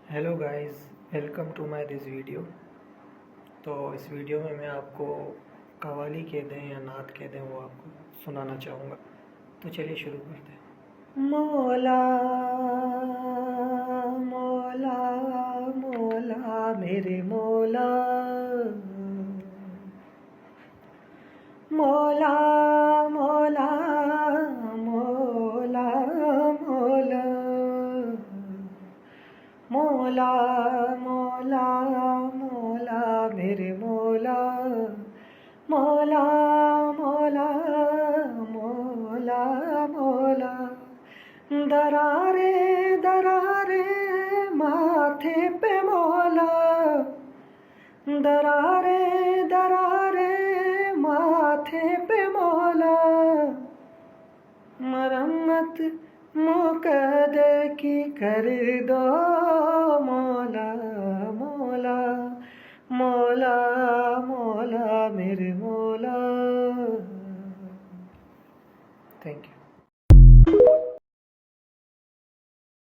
Hello guys, welcome to my this video. तो इस video में मैं आपको कव्वाली कह दें या नात कह दें वो आपको सुनाना चाहूँगा। तो चलिए शुरू करते हैं। मौला मौला मौला मेरे मौला, मौला मौला मौला मौला, मौला मौला मौला मेरे मौला, मौला मौला मौला मौला। दरारे दरारे माथे पे मौला, दरारे दरारे माथे पे मौला। मरम्मत मुकद्दर की कर दो मौला, मौला मौला मौला मेरे मौला। Thank you.